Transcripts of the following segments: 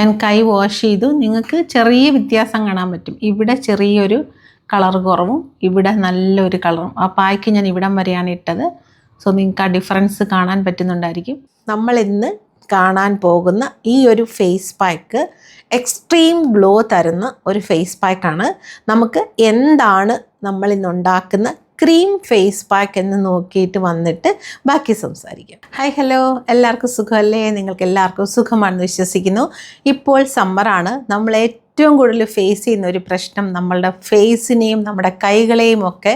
ഞാൻ കൈ വാഷ് ചെയ്തു. നിങ്ങൾക്ക് ചെറിയ വ്യത്യാസം കാണാൻ പറ്റും. ഇവിടെ ചെറിയൊരു കളർ കുറവും ഇവിടെ നല്ലൊരു കളറും. ആ പായ്ക്ക് ഞാൻ ഇവിടം വരെയാണ് ഇട്ടത്. സോ നിങ്ങൾക്ക് ആ ഡിഫറൻസ് കാണാൻ പറ്റുന്നുണ്ടായിരിക്കും. നമ്മൾ ഇന്ന് കാണാൻ പോകുന്ന ഈ ഒരു ഫേസ് പാക്ക് എക്സ്ട്രീം ഗ്ലോ തരുന്ന ഒരു ഫേസ് പാക്കാണ്. നമുക്ക് എന്താണ് നമ്മൾ ഇന്ന് ഉണ്ടാക്കുന്ന ക്രീം ഫേസ് പാക്ക് എന്ന് നോക്കിയിട്ട് വന്നിട്ട് ബാക്കി സംസാരിക്കാം. ഹായ് ഹലോ, എല്ലാവർക്കും സുഖമല്ലേ? നിങ്ങൾക്ക് എല്ലാവർക്കും സുഖമാണെന്ന് വിശ്വസിക്കുന്നു. ഇപ്പോൾ സമ്മറാണ്. നമ്മൾ ഏറ്റവും കൂടുതൽ ഫേസ് ചെയ്യുന്ന ഒരു പ്രശ്നം നമ്മളുടെ ഫേസിനെയും നമ്മുടെ കൈകളെയും ഒക്കെ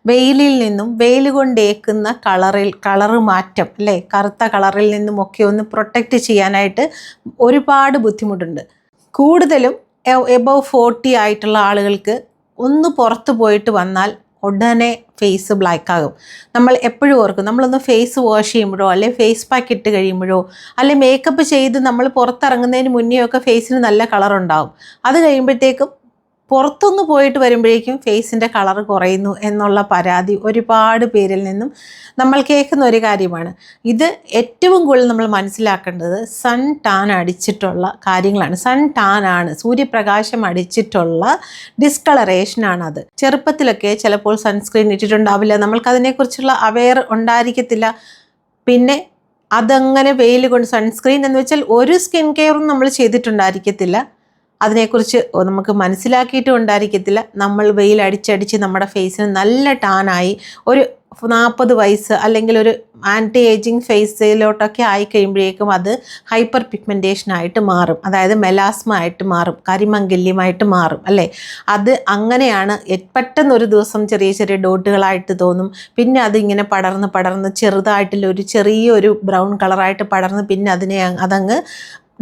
വെയിലിൽ നിന്നും വെയിൽ കൊണ്ടേക്കുന്ന കളറ് മാറ്റം അല്ലേ, കറുത്ത കളറിൽ നിന്നുമൊക്കെ ഒന്ന് പ്രൊട്ടക്റ്റ് ചെയ്യാനായിട്ട് ഒരുപാട് ബുദ്ധിമുട്ടുണ്ട്. കൂടുതലും എബവ് 40 ആയിട്ടുള്ള ആളുകൾക്ക് ഒന്ന് പുറത്ത് പോയിട്ട് വന്നാൽ ഉടനെ ഫേസ് ബ്ലാക്ക് ആകും. നമ്മൾ എപ്പോഴും ഓർക്കും, നമ്മളൊന്ന് ഫേസ് വാഷ് ചെയ്യുമ്പോഴോ അല്ലെങ്കിൽ ഫേസ് പാക്ക് ഇട്ട് കഴിയുമ്പോഴോ അല്ലെങ്കിൽ മേക്കപ്പ് ചെയ്ത് നമ്മൾ പുറത്തിറങ്ങുന്നതിന് മുന്നേ ഒക്കെ ഫേസിന് നല്ല കളറുണ്ടാവും. അത് കഴിയുമ്പോഴത്തേക്കും പുറത്തൊന്ന് പോയിട്ട് വരുമ്പോഴേക്കും ഫേസിൻ്റെ കളർ കുറയുന്നു എന്നുള്ള പരാതി ഒരുപാട് പേരിൽ നിന്നും നമ്മൾ കേൾക്കുന്ന ഒരു കാര്യമാണ്. ഇത് ഏറ്റവും കൂടുതൽ നമ്മൾ മനസ്സിലാക്കേണ്ടത് സൺ ടാൻ അടിച്ചിട്ടുള്ള കാര്യങ്ങളാണ്. സൺ ടാൻ ആണ്, സൂര്യപ്രകാശം അടിച്ചിട്ടുള്ള ഡിസ്കളറേഷനാണ് അത്. ചെറുപ്പത്തിലൊക്കെ ചിലപ്പോൾ സൺസ്ക്രീൻ ഇട്ടിട്ടുണ്ടാവില്ല, നമ്മൾക്കതിനെക്കുറിച്ചുള്ള അവെയർ ഉണ്ടായിരിക്കത്തില്ല. പിന്നെ അതങ്ങനെ വെയിൽ കൊണ്ട് സൺസ്ക്രീൻ എന്ന് വെച്ചാൽ ഒരു സ്കിൻ കെയറും നമ്മൾ ചെയ്തിട്ടുണ്ടായിരിക്കത്തില്ല, അതിനെക്കുറിച്ച് നമുക്ക് മനസ്സിലാക്കിയിട്ടും ഉണ്ടായിരിക്കത്തില്ല. നമ്മൾ വെയിൽ അടിച്ചടിച്ച് നമ്മുടെ ഫേസിന് നല്ല ടാനായി ഒരു 40 വയസ്സ് അല്ലെങ്കിൽ ഒരു ആൻറ്റി ഏജിങ് ഫേസിലോട്ടൊക്കെ ആയി കഴിയുമ്പോഴേക്കും അത് ഹൈപ്പർ പിഗ്മെൻറ്റേഷനായിട്ട് മാറും. അതായത് മെലാസ്മ ആയിട്ട് മാറും, കരിമംഗല്യമായിട്ട് മാറും അല്ലേ. അത് അങ്ങനെയാണ്. പെട്ടെന്നൊരു ദിവസം ചെറിയ ചെറിയ ഡോട്ടുകളായിട്ട് തോന്നും. പിന്നെ അതിങ്ങനെ പടർന്ന് ചെറിയൊരു ബ്രൗൺ കളറായിട്ട് പടർന്ന് പിന്നെ അതങ്ങ്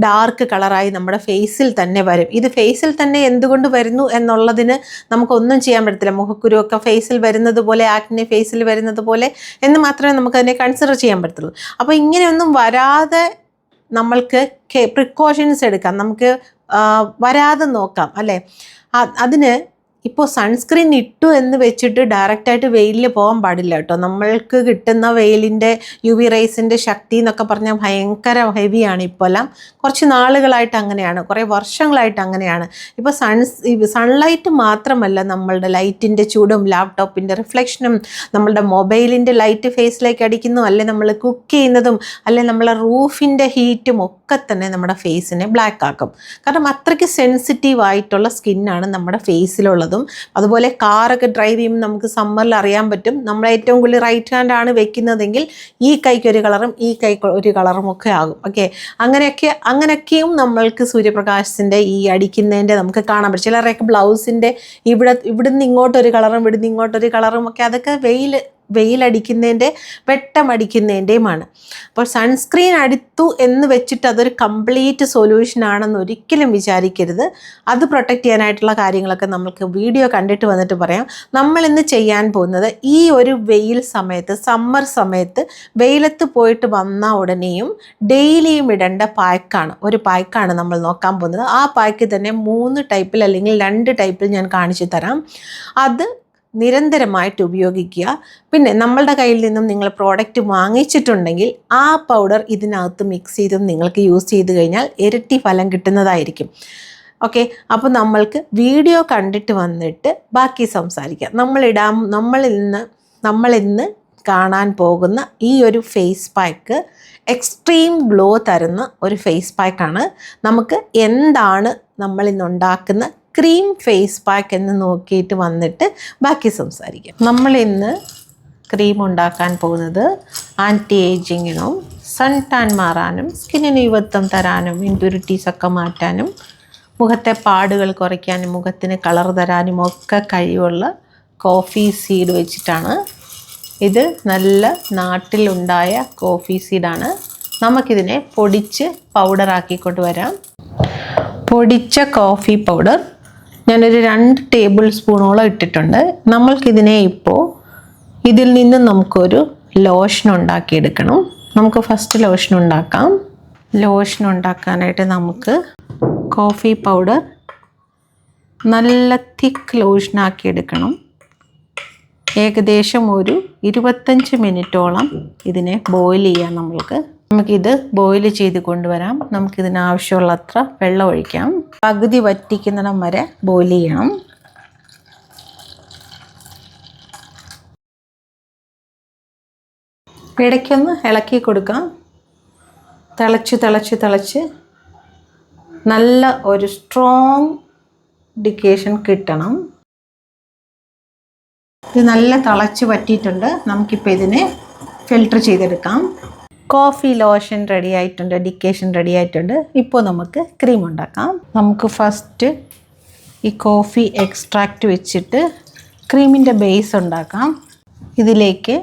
ഡാർക്ക് കളറായി നമ്മുടെ ഫേസിൽ തന്നെ വരും. ഇത് ഫേസിൽ തന്നെ എന്തുകൊണ്ട് വരുന്നു എന്നുള്ളതിന് നമുക്കൊന്നും ചെയ്യാൻ പറ്റത്തില്ല. മുഖക്കുരുവൊക്കെ ഫേസിൽ വരുന്നത് പോലെ, ആക്നെ ഫേസിൽ വരുന്നത് പോലെ എന്ന് മാത്രമേ നമുക്കതിനെ കൺസിഡർ ചെയ്യാൻ പറ്റത്തുള്ളൂ. അപ്പോൾ ഇങ്ങനെയൊന്നും വരാതെ നമ്മൾക്ക് പ്രിക്കോഷൻസ് എടുക്കാം, നമുക്ക് വരാതെ നോക്കാം അല്ലേ. അതിന് ഇപ്പോൾ സൺസ്ക്രീൻ ഇട്ടു എന്ന് വെച്ചിട്ട് ഡയറക്റ്റായിട്ട് വെയിലിൽ പോകാൻ പാടില്ല കേട്ടോ. നമ്മൾക്ക് കിട്ടുന്ന വെയിലിൻ്റെ UV റേസിൻ്റെ ശക്തി എന്നൊക്കെ പറഞ്ഞാൽ ഭയങ്കര ഹെവിയാണ്. ഇപ്പോഴെല്ലാം കുറച്ച് നാളുകളായിട്ട് അങ്ങനെയാണ്, കുറേ വർഷങ്ങളായിട്ട് അങ്ങനെയാണ്. ഇപ്പോൾ സൺലൈറ്റ് മാത്രമല്ല, നമ്മളുടെ ലൈറ്റിൻ്റെ ചൂടും ലാപ്ടോപ്പിൻ്റെ റിഫ്ലക്ഷനും നമ്മളുടെ മൊബൈലിൻ്റെ ലൈറ്റ് ഫേസിലേക്ക് അടിക്കുന്നു, അല്ലെ നമ്മൾ കുക്ക് ചെയ്യുന്നതും അല്ലെ നമ്മളെ റൂഫിൻ്റെ ഹീറ്റും ഒക്കെ തന്നെ നമ്മുടെ ഫേസിനെ ബ്ലാക്ക് ആക്കും. കാരണം അത്രയ്ക്ക് സെൻസിറ്റീവ് ആയിട്ടുള്ള സ്കിന്നാണ് നമ്മുടെ ഫേസിലുള്ളത്. അതുപോലെ കാറൊക്കെ ഡ്രൈവ് ചെയ്യുമ്പോൾ നമുക്ക് സമ്മറിൽ അറിയാൻ പറ്റും, നമ്മൾ ഏറ്റവും കൂടുതൽ റൈറ്റ് ഹാൻഡ് ആണ് വെക്കുന്നതെങ്കിൽ ഈ കൈക്ക് ഒരു കളറും ഈ കൈക്ക് ഒരു കളറും ഒക്കെ ആകും. ഓക്കെ, അങ്ങനെയൊക്കെയും നമ്മൾക്ക് സൂര്യപ്രകാശത്തിൻ്റെ ഈ അടിക്കുന്നതിൻ്റെ നമുക്ക് കാണാൻ പറ്റും. ചിലരൊക്കെ ബ്ലൗസിൻ്റെ ഇവിടുന്ന് ഇങ്ങോട്ടൊരു കളറും ഇവിടുന്ന് ഇങ്ങോട്ടൊരു കളറും ഒക്കെ, അതൊക്കെ വെയിലടിക്കുന്നതിൻ്റെ വെട്ടമടിക്കുന്നതിൻ്റെയുമാണ്. അപ്പോൾ സൺസ്ക്രീൻ അടിത്തു എന്ന് വെച്ചിട്ട് അതൊരു കംപ്ലീറ്റ് സൊല്യൂഷൻ ആണെന്ന് ഒരിക്കലും വിചാരിക്കരുത്. അത് പ്രൊട്ടക്റ്റ് ചെയ്യാനായിട്ടുള്ള കാര്യങ്ങളൊക്കെ നമുക്ക് വീഡിയോ കണ്ടിട്ട് വന്നിട്ട് പറയാം. നമ്മളിന്ന് ചെയ്യാൻ പോകുന്നത് ഈ ഒരു വെയിൽ സമയത്ത്, സമ്മർ സമയത്ത് വെയിലത്ത് പോയിട്ട് വന്ന ഉടനെയും ഡെയിലിയും ഇടേണ്ട പായ്ക്കാണ്. ഒരു പായ്ക്കാണ് നമ്മൾ നോക്കാൻ പോകുന്നത്. ആ പായ്ക്ക് തന്നെ 3 ടൈപ്പിൽ അല്ലെങ്കിൽ 2 ടൈപ്പിൽ ഞാൻ കാണിച്ചു തരാം. അത് നിരന്തരമായിട്ട് ഉപയോഗിക്കുക. പിന്നെ നമ്മളുടെ കയ്യിൽ നിന്നും നിങ്ങൾ പ്രോഡക്റ്റ് വാങ്ങിച്ചിട്ടുണ്ടെങ്കിൽ ആ പൗഡർ ഇതിനകത്ത് മിക്സ് ചെയ്തും നിങ്ങൾക്ക് യൂസ് ചെയ്ത് കഴിഞ്ഞാൽ ഇരട്ടി ഫലം കിട്ടുന്നതായിരിക്കും. ഓക്കെ, അപ്പോൾ നമ്മൾക്ക് വീഡിയോ കണ്ടിട്ട് വന്നിട്ട് ബാക്കി സംസാരിക്കാം. നമ്മളിന്ന് കാണാൻ പോകുന്ന ഈ ഒരു ഫേസ് പാക്ക് എക്സ്ട്രീം ഗ്ലോ തരുന്ന ഒരു ഫേസ് പാക്കാണ്. നമുക്ക് എന്താണ് നമ്മളിന്നുണ്ടാക്കുന്ന ക്രീം ഫേസ് പാക്ക് എന്ന് നോക്കിയിട്ട് വന്നിട്ട് ബാക്കി സംസാരിക്കാം. നമ്മളിന്ന് ക്രീം ഉണ്ടാക്കാൻ പോകുന്നത് ആൻറ്റി ഏജിങ്ങിനും സൺ ടാൻ മാറാനും സ്കിന്നിന് യുവത്വം തരാനും ഇമ്പ്യൂരിറ്റീസൊക്കെ മാറ്റാനും മുഖത്തെ പാടുകൾ കുറയ്ക്കാനും മുഖത്തിന് കളർ തരാനും ഒക്കെ കഴിവുള്ള കോഫി സീഡ് വെച്ചിട്ടാണ്. ഇത് നല്ല നാട്ടിലുണ്ടായ കോഫി സീഡാണ്. നമുക്കിതിനെ പൊടിച്ച് പൗഡറാക്കിക്കൊണ്ട് വരാം. പൊടിച്ച കോഫി പൗഡർ ഞാനൊരു 2 ടേബിൾ സ്പൂണോളം ഇട്ടിട്ടുണ്ട്. നമ്മൾക്കിതിനെ ഇപ്പോൾ ഇതിൽ നിന്ന് നമുക്കൊരു ലോഷൻ ഉണ്ടാക്കിയെടുക്കണം. നമുക്ക് ഫസ്റ്റ് ലോഷൻ ഉണ്ടാക്കാം. ലോഷൻ ഉണ്ടാക്കാനായിട്ട് നമുക്ക് കോഫി പൗഡർ നല്ല തിക്ക് ലോഷനാക്കി എടുക്കണം. ഏകദേശം ഒരു 25 മിനിറ്റോളം ഇതിനെ ബോയിൽ ചെയ്യാം നമ്മൾക്ക്. നമുക്കിത് ബോയിൽ ചെയ്ത് കൊണ്ടുവരാം. നമുക്കിതിനാവശ്യമുള്ളത്ര വെള്ളം ഒഴിക്കാം. പകുതി വറ്റിക്കുന്നിടം വരെ ബോയിൽ ചെയ്യണം. ഇടയ്ക്കൊന്ന് ഇളക്കി കൊടുക്കാം. തിളച്ച് നല്ല ഒരു സ്ട്രോങ് ഡിക്കേഷൻ കിട്ടണം. ഇത് നല്ല തിളച്ച് വറ്റിയിട്ടുണ്ട്. നമുക്കിപ്പോൾ ഇതിനെ ഫിൽട്ടർ ചെയ്തെടുക്കാം. കോഫി ലോഷൻ റെഡി ആയിട്ടുണ്ട്, ഡിക്കേഷൻ റെഡി ആയിട്ടുണ്ട്. ഇപ്പോൾ നമുക്ക് ക്രീം ഉണ്ടാക്കാം. നമുക്ക് ഫസ്റ്റ് ഈ കോഫി എക്സ്ട്രാക്റ്റ് വെച്ചിട്ട് ക്രീമിൻ്റെ ബേസ് ഉണ്ടാക്കാം. ഇതിലേക്ക്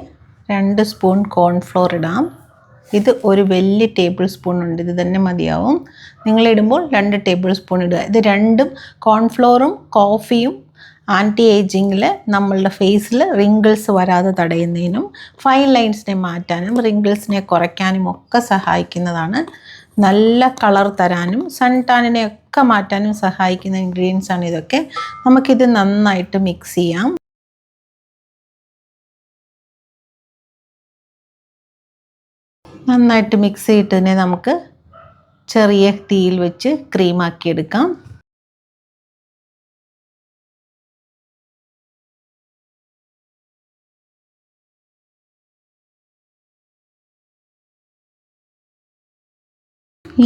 2 സ്പൂൺ കോൺഫ്ലോർ ഇടാം. ഇത് ഒരു വലിയ ടേബിൾ സ്പൂൺ ഉണ്ട്, ഇത് തന്നെ മതിയാവും. നിങ്ങളിടുമ്പോൾ 2 ടേബിൾ സ്പൂൺ ഇടുക. ഇത് രണ്ടും കോൺഫ്ലോറും കോഫിയും ആൻറ്റി ഏജിങ്ങിൽ നമ്മളുടെ ഫേസിൽ റിങ്കിൾസ് വരാതെ തടയുന്നതിനും ഫൈൻ ലൈൻസിനെ മാറ്റാനും റിങ്കിൾസിനെ കുറയ്ക്കാനും ഒക്കെ സഹായിക്കുന്നതാണ്. നല്ല കളർ തരാനും സൺ ടാനിനെ ഒക്കെ മാറ്റാനും സഹായിക്കുന്ന ഇൻഗ്രീഡിയൻസ് ആണ് ഇതൊക്കെ. നമുക്കിത് നന്നായിട്ട് മിക്സ് ചെയ്യാം. നന്നായിട്ട് മിക്സ് ചെയ്തിട്ട് നമുക്ക് ചെറിയ തീയിൽ വെച്ച് ക്രീമാക്കി എടുക്കാം.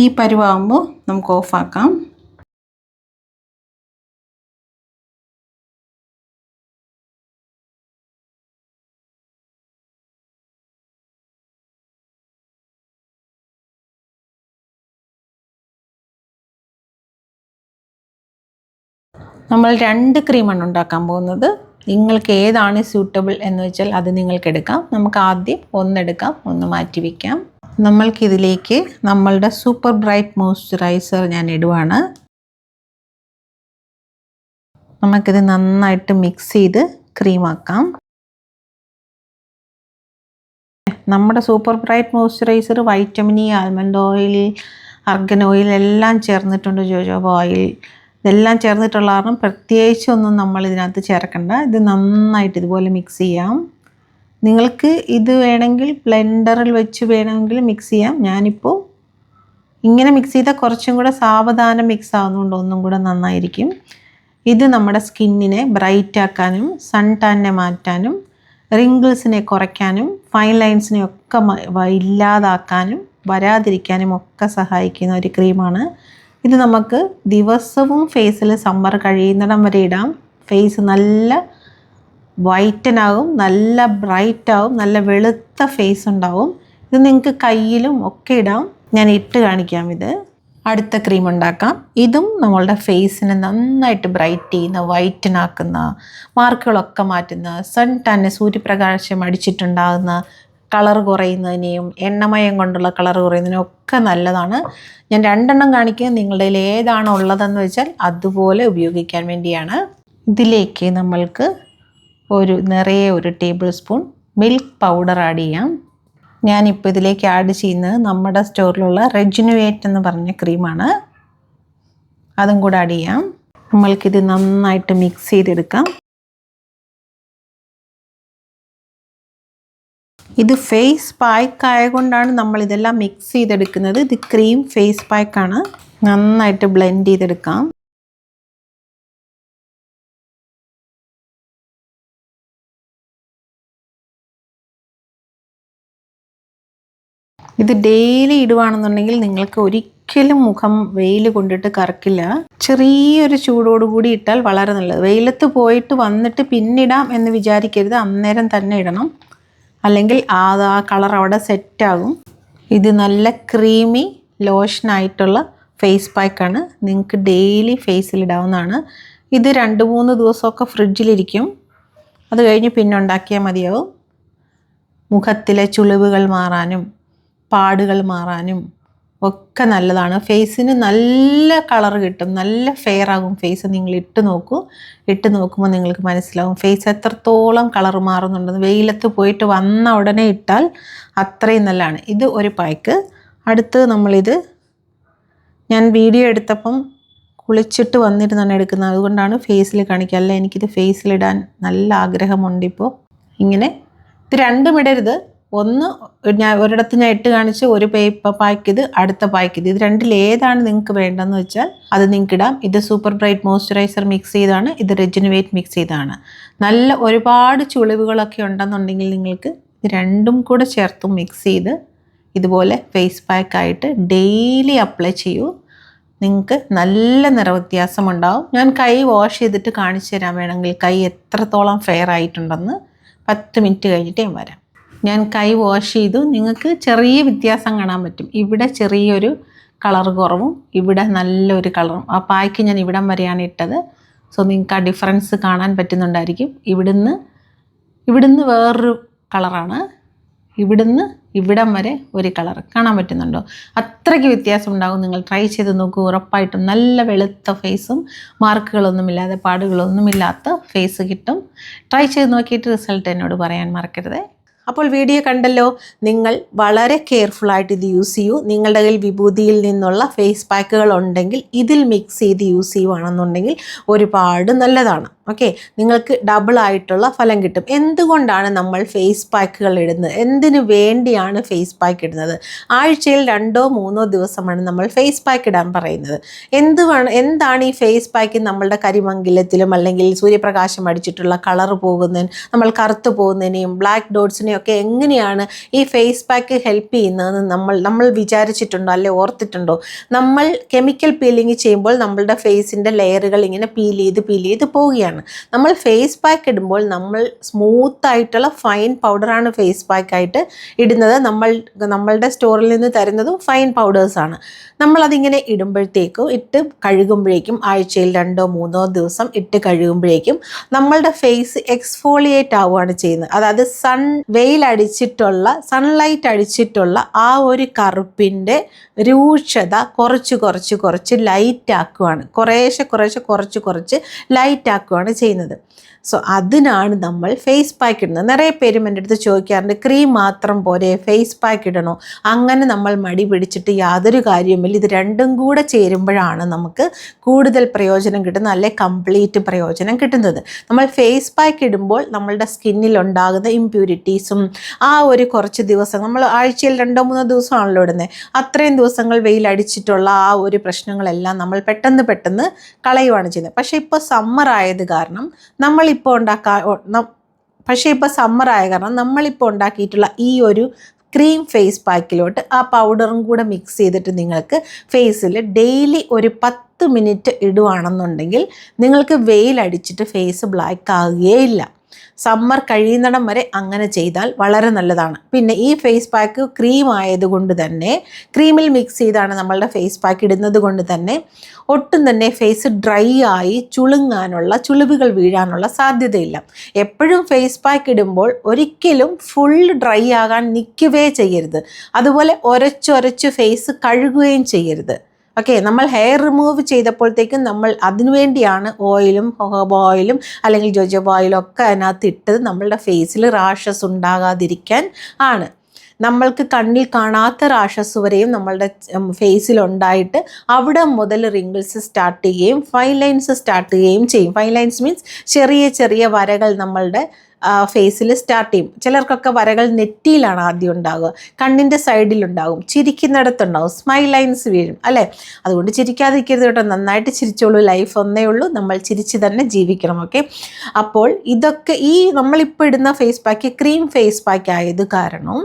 ഈ പരുവാകുമ്പോൾ നമുക്ക് ഓഫാക്കാം. നമ്മൾ 2 ക്രീമാണ് ഉണ്ടാക്കാൻ പോകുന്നത്. നിങ്ങൾക്ക് ഏതാണ് സ്യൂട്ടബിൾ എന്ന് വെച്ചാൽ അത് നിങ്ങൾക്ക് എടുക്കാം. നമുക്ക് ആദ്യം ഒന്നെടുക്കാം, ഒന്ന് മാറ്റി വയ്ക്കാം. നമ്മൾക്കിതിലേക്ക് നമ്മളുടെ സൂപ്പർ ബ്രൈറ്റ് മോയ്സ്ചറൈസർ ഞാൻ ഇടുവാണ്. നമുക്കിത് നന്നായിട്ട് മിക്സ് ചെയ്ത് ക്രീമാക്കാം. നമ്മുടെ super bright moisturiser vitamin E, almond oil, argan oil എല്ലാം ചേർന്നിട്ടുണ്ട്, ജോജോബ ഓയിൽ ഇതെല്ലാം ചേർന്നിട്ടുള്ള കാരണം പ്രത്യേകിച്ചൊന്നും നമ്മൾ ഇതിനകത്ത് ചേർക്കണ്ട. ഇത് നന്നായിട്ട് ഇതുപോലെ മിക്സ് ചെയ്യാം. നിങ്ങൾക്ക് ഇത് വേണമെങ്കിൽ ബ്ലെൻഡറിൽ വെച്ച് വേണമെങ്കിൽ മിക്സ് ചെയ്യാം. ഞാനിപ്പോൾ ഇങ്ങനെ മിക്സ് ചെയ്താൽ കുറച്ചും കൂടെ സാവധാനം മിക്സ് ആവുന്നതുകൊണ്ട് ഒന്നും കൂടെ നന്നായിരിക്കും. ഇത് നമ്മുടെ സ്കിന്നിനെ ബ്രൈറ്റ് ആക്കാനും സൺ ടാനിനെ മാറ്റാനും റിങ്കിൾസിനെ കുറയ്ക്കാനും ഫൈൻ ലൈൻസിനെ ഒക്കെ ഇല്ലാതാക്കാനും വരാതിരിക്കാനും ഒക്കെ സഹായിക്കുന്ന ഒരു ക്രീമാണ്. ഇത് നമുക്ക് ദിവസവും ഫേസിൽ സമ്മർ കഴിയുന്നിടം വരെ ഇടാം. ഫേസ് നല്ല വൈറ്റനാകും, നല്ല ബ്രൈറ്റാവും, നല്ല വെളുത്ത ഫേസ് ഉണ്ടാവും. ഇത് നിങ്ങൾക്ക് കയ്യിലും ഒക്കെ ഇടാം. ഞാൻ ഇട്ട് കാണിക്കാം. ഇത് അടുത്ത ക്രീം ഉണ്ടാക്കാം. ഇതും നമ്മളുടെ ഫേസിനെ നന്നായിട്ട് ബ്രൈറ്റ് ചെയ്യുന്ന, വൈറ്റനാക്കുന്ന, മാർക്കുകളൊക്കെ മാറ്റുന്ന, സൺ ടാനെ സൂര്യപ്രകാശം അടിച്ചിട്ടുണ്ടാകുന്ന കളർ കുറയുന്നതിനെയും എണ്ണമയം കൊണ്ടുള്ള കളർ കുറയുന്നതിനും ഒക്കെ നല്ലതാണ്. ഞാൻ 2 എണ്ണം കാണിക്കുന്നത് നിങ്ങളുടെ കയ്യിൽ ഏതാണോ ഉള്ളതെന്ന് വെച്ചാൽ അതുപോലെ ഉപയോഗിക്കാൻ വേണ്ടിയാണ്. ഇതിലേക്ക് നമ്മൾക്ക് നിറയെ ഒരു table spoon milk powder add ചെയ്യാം. ഞാനിപ്പോൾ ഇതിലേക്ക് ആഡ് ചെയ്യുന്നത് നമ്മുടെ സ്റ്റോറിലുള്ള റെജുനുവേറ്റ് എന്ന് പറഞ്ഞ ക്രീമാണ്. അതും കൂടെ ആഡ് ചെയ്യാം. നമ്മൾക്കിത് നന്നായിട്ട് മിക്സ് ചെയ്തെടുക്കാം. ഇത് ഫേസ് പാക്ക് ആയതുകൊണ്ടാണ് നമ്മളിതെല്ലാം മിക്സ് ചെയ്തെടുക്കുന്നത്. ഇത് ക്രീം ഫേസ് പാക്കാണ്. നന്നായിട്ട് ബ്ലെൻഡ് ചെയ്തെടുക്കാം. ഇത് ഡെയിലി ഇടുവാണെന്നുണ്ടെങ്കിൽ നിങ്ങൾക്ക് ഒരിക്കലും മുഖം വെയിൽ കൊണ്ടിട്ട് കറക്കില്ല. ചെറിയൊരു ചൂടോടുകൂടി ഇട്ടാൽ വളരെ നല്ലത്. വെയിലത്ത് പോയിട്ട് വന്നിട്ട് പിന്നിടാം എന്ന് വിചാരിക്കരുത്, അന്നേരം തന്നെ ഇടണം. അല്ലെങ്കിൽ ആ കളർ അവിടെ സെറ്റാകും. ഇത് നല്ല ക്രീമി ലോഷനായിട്ടുള്ള ഫേസ് പാക്കാണ്. നിങ്ങൾക്ക് ഡെയിലി ഫേസിലിടാവുന്നതാണ്. ഇത് 2-3 ദിവസമൊക്കെ ഫ്രിഡ്ജിലിരിക്കും. അത് കഴിഞ്ഞ് പിന്നെ ഉണ്ടാക്കിയാൽ മതിയാവും. മുഖത്തിലെ ചുളിവുകൾ മാറാനും പാടുകൾ മാറാനും ഒക്കെ നല്ലതാണ്. ഫേസിന് നല്ല കളർ കിട്ടും, നല്ല ഫെയർ ആകും ഫേസ്. നിങ്ങൾ ഇട്ട് നോക്കുമ്പോൾ നിങ്ങൾക്ക് മനസ്സിലാവും ഫേസ് എത്രത്തോളം കളർ മാറുന്നുണ്ടെന്ന്. വെയിലത്ത് പോയിട്ട് വന്ന ഉടനെ ഇട്ടാൽ അത്രയും നല്ലതാണ്. ഇത് ഒരു പാക്ക്. അടുത്ത് നമ്മളിത് ഞാൻ വീഡിയോ എടുത്തപ്പം കുളിച്ചിട്ട് വന്നിരുന്നാണ് എടുക്കുന്നത്, അതുകൊണ്ടാണ് ഫേസിൽ കാണിക്കുക. അല്ല, എനിക്കിത് ഫേസിലിടാൻ നല്ല ആഗ്രഹമുണ്ട്. ഇപ്പോൾ ഇങ്ങനെ ഇത് 2 ഇടരുത്, ഒന്ന് ഒരിടത്ത് ഞാൻ ഇട്ട് കാണിച്ച് ഒരു പേപ്പർ പാക്ക് ഇത്, അടുത്ത പാക്ക് ഇത് രണ്ടിൽ ഏതാണ് നിങ്ങൾക്ക് വേണ്ടതെന്ന് വെച്ചാൽ അത് നിങ്ങൾക്ക് ഇടാം. ഇത് സൂപ്പർ ബ്രൈറ്റ് മോയ്സ്ചറൈസർ മിക്സ് ചെയ്താണ്, ഇത് റെജിനുവേറ്റ് മിക്സ് ചെയ്താണ്. നല്ല ഒരുപാട് ചുളിവുകളൊക്കെ ഉണ്ടെന്നുണ്ടെങ്കിൽ നിങ്ങൾക്ക് ഇത് രണ്ടും കൂടെ ചേർത്ത് മിക്സ് ചെയ്ത് ഇതുപോലെ ഫേസ് പാക്കായിട്ട് ഡെയിലി അപ്ലൈ ചെയ്യൂ. നിങ്ങൾക്ക് നല്ല നിറവ്യത്യാസം ഉണ്ടാവും. ഞാൻ കൈ വാഷ് ചെയ്തിട്ട് കാണിച്ചു തരാൻ വേണമെങ്കിൽ കൈ എത്രത്തോളം ഫെയർ ആയിട്ടുണ്ടെന്ന് 10 മിനിറ്റ് കഴിഞ്ഞിട്ട് ഞാൻ വരാം. ഞാൻ കൈ വാഷ് ചെയ്തു. നിങ്ങൾക്ക് ചെറിയ വ്യത്യാസം കാണാൻ പറ്റും. ഇവിടെ ചെറിയൊരു കളർ കുറവും ഇവിടെ നല്ലൊരു കളറും. ആ പായ്ക്ക് ഞാൻ ഇവിടം വരെയാണ് ഇട്ടത്. സോ നിങ്ങൾക്ക് ആ ഡിഫറൻസ് കാണാൻ പറ്റുന്നുണ്ടായിരിക്കും. ഇവിടുന്ന് വേറൊരു കളറാണ്, ഇവിടം വരെ ഒരു കളർ കാണാൻ പറ്റുന്നുണ്ടോ? അത്രയ്ക്ക് വ്യത്യാസം ഉണ്ടാകും. നിങ്ങൾ ട്രൈ ചെയ്ത് നോക്കൂ. ഉറപ്പായിട്ടും നല്ല വെളുത്ത ഫേസും മാർക്കുകളൊന്നുമില്ലാതെ പാടുകളൊന്നുമില്ലാത്ത ഫേസ് കിട്ടും. ട്രൈ ചെയ്ത് നോക്കിയിട്ട് റിസൾട്ട് എന്നോട് പറയാൻ മറക്കരുത്. അപ്പോൾ വീഡിയോ കണ്ടല്ലോ, നിങ്ങൾ വളരെ കെയർഫുള്ളായിട്ട് ഇത് യൂസ് ചെയ്യൂ. നിങ്ങളുടെ കയ്യിൽ വിഭൂതിയിൽ നിന്നുള്ള ഫേസ് പാക്കുകൾ ഉണ്ടെങ്കിൽ ഇതിൽ മിക്സ് ചെയ്ത് യൂസ് ചെയ്യുകയാണെന്നുണ്ടെങ്കിൽ ഒരുപാട് നല്ലതാണ്. ഓക്കെ, നിങ്ങൾക്ക് ഡബിൾ ആയിട്ടുള്ള ഫലം കിട്ടും. എന്തുകൊണ്ടാണ് നമ്മൾ ഫേസ് പാക്കുകൾ ഇടുന്നത്? എന്തിനു വേണ്ടിയാണ് ഫേസ് പാക്ക് ഇടുന്നത്? ആഴ്ചയിൽ 2-3 ദിവസമാണ് നമ്മൾ ഫേസ് പാക്ക് ഇടാൻ പറയുന്നത്. എന്താണ് ഈ ഫേസ് പാക്ക് നമ്മളുടെ കരിമംഗലത്തിലും അല്ലെങ്കിൽ സൂര്യപ്രകാശം അടിച്ചിട്ടുള്ള കളർ പോകുന്നതിന്, നമ്മൾ കറുത്തു പോകുന്നതിനെയും ബ്ലാക്ക് ഡോട്ട്സിനെയും ഒക്കെ എങ്ങനെയാണ് ഈ ഫേസ് പാക്ക് ഹെൽപ്പ് ചെയ്യുന്നതെന്ന് നമ്മൾ വിചാരിച്ചിട്ടുണ്ടോ, അല്ലെ ഓർത്തിട്ടുണ്ടോ? നമ്മൾ കെമിക്കൽ പീലിംഗ് ചെയ്യുമ്പോൾ നമ്മളുടെ ഫേസിൻ്റെ ലെയറുകൾ ഇങ്ങനെ പീൽ ചെയ്ത് പോവുകയാണ്. നമ്മൾ ഫേസ് പാക്ക് ഇടുമ്പോൾ നമ്മൾ സ്മൂത്തായിട്ടുള്ള ഫൈൻ പൗഡറാണ് ഫേസ് പാക്കായിട്ട് ഇടുന്നത്. നമ്മളുടെ സ്റ്റോറിൽ നിന്ന് തരുന്നതും ഫൈൻ പൗഡേഴ്സാണ്. നമ്മളതിങ്ങനെ ഇട്ട് കഴുകുമ്പോഴേക്കും ആഴ്ചയിൽ 2-3 ദിവസം ഇട്ട് കഴുകുമ്പോഴേക്കും നമ്മളുടെ ഫേസ് എക്സ്ഫോളിയേറ്റ് ആവുകയാണ് ചെയ്യുന്നത്. അതായത് സൺലൈറ്റ് അടിച്ചിട്ടുള്ള ആ ഒരു കറുപ്പിൻ്റെ രൂക്ഷത കുറച്ച് ലൈറ്റ് ആക്കുകയാണ്. കുറച്ച് ലൈറ്റ് ആക്കുകയാണ് ചെയ്യുന്നത്. സോ അതിനാണ് നമ്മൾ ഫേസ് പാക്ക് ഇടുന്നത്. നിറയെ പേരും എൻ്റെ അടുത്ത് ചോദിക്കാറുണ്ട്, ക്രീം മാത്രം പോരെ, ഫേസ് പാക്ക് ഇടണോ? അങ്ങനെ നമ്മൾ മടി പിടിച്ചിട്ട് യാതൊരു കാര്യവുമില്ല. ഇത് രണ്ടും കൂടെ ചേരുമ്പോഴാണ് നമുക്ക് കൂടുതൽ പ്രയോജനം കിട്ടുന്നത്, അല്ലെ കംപ്ലീറ്റ് പ്രയോജനം കിട്ടുന്നത്. നമ്മൾ ഫേസ് പാക്ക് ഇടുമ്പോൾ നമ്മളുടെ സ്കിന്നിൽ ഉണ്ടാകുന്ന ഇമ്പ്യൂരിറ്റീസും ആ ഒരു കുറച്ച് ദിവസം, നമ്മൾ ആഴ്ചയിൽ 2-3 ദിവസമാണല്ലോ ഇടുന്നത്, അത്രയും ദിവസങ്ങൾ വെയിലടിച്ചിട്ടുള്ള ആ ഒരു പ്രശ്നങ്ങളെല്ലാം നമ്മൾ പെട്ടെന്ന് കളയുവാണ് ചെയ്യുന്നത്. പക്ഷേ ഇപ്പോൾ സമ്മർ ആയത് കാരണം നമ്മളിപ്പോൾ ഉണ്ടാക്കിയിട്ടുള്ള ഈ ഒരു ക്രീം ഫേസ് പാക്കിലോട്ട് ആ പൗഡറും കൂടെ മിക്സ് ചെയ്തിട്ട് നിങ്ങൾക്ക് ഫേസിൽ ഡെയിലി ഒരു 10 മിനിറ്റ് ഇടുവാണെന്നുണ്ടെങ്കിൽ നിങ്ങൾക്ക് വെയിലടിച്ചിട്ട് ഫേസ് ബ്ലാക്ക് ആകുകയില്ല. സമ്മർ കഴിയുന്നിടം വരെ അങ്ങനെ ചെയ്താൽ വളരെ നല്ലതാണ്. പിന്നെ ഈ ഫേസ് പാക്ക് ക്രീം ആയതുകൊണ്ട് തന്നെ, ക്രീമിൽ മിക്സ് ചെയ്താണ് നമ്മളുടെ ഫേസ് പാക്ക് ഇടുന്നത് കൊണ്ട് തന്നെ ഒട്ടും തന്നെ ഫേസ് ഡ്രൈ ആയി ചുളിവുകൾ വീഴാനുള്ള സാധ്യതയില്ല. എപ്പോഴും ഫേസ് പാക്ക് ഇടുമ്പോൾ ഒരിക്കലും ഫുൾ ഡ്രൈ ആകാൻ നിൽക്കുകയേ ചെയ്യരുത്. അതുപോലെ ഒരച്ചൊരച്ച് ഫേസ് കഴുകുകയും ചെയ്യരുത്. ഓക്കെ, നമ്മൾ ഹെയർ റിമൂവ് ചെയ്തപ്പോഴത്തേക്കും നമ്മൾ അതിനുവേണ്ടിയാണ് ഓയിലും ഹെർബ് ഓയിലും അല്ലെങ്കിൽ ജോജോബ ഓയിലും ഒക്കെ അതിനകത്ത് ഇട്ടത് നമ്മളുടെ ഫേസിൽ റാഷസ് ഉണ്ടാകാതിരിക്കാൻ ആണ്. നമ്മൾക്ക് കണ്ണിൽ കാണാത്ത റാഷസ് വരെയും നമ്മളുടെ ഫേസിലുണ്ടായിട്ട് അവിടെ മുതൽ റിങ്കിൾസ് സ്റ്റാർട്ട് ചെയ്യുകയും ഫൈൻ ലൈൻസ് സ്റ്റാർട്ട് ചെയ്യുകയും ചെയ്യും. ഫൈൻ ലൈൻസ് മീൻസ് ചെറിയ വരകൾ നമ്മളുടെ ഫേസിൽ സ്റ്റാർട്ട് ചെയ്യും. ചിലർക്കൊക്കെ വരകൾ നെറ്റിയിലാണ് ആദ്യം ഉണ്ടാകുക, കണ്ണിൻ്റെ സൈഡിലുണ്ടാകും, ചിരിക്കുന്നിടത്തുണ്ടാകും, സ്മൈൽ ലൈൻസ് വീഴും, അല്ലേ? അതുകൊണ്ട് ചിരിക്കാതിരിക്കരുത് കേട്ടോ, നന്നായിട്ട് ചിരിച്ചോളൂ. ലൈഫ് ഒന്നേ ഉള്ളൂ, നമ്മൾ ചിരിച്ച് തന്നെ ജീവിക്കണം. ഓക്കെ, അപ്പോൾ ഇതൊക്കെ ഈ നമ്മളിപ്പോൾ ഇടുന്ന face pack cream face pack ആയത് കാരണം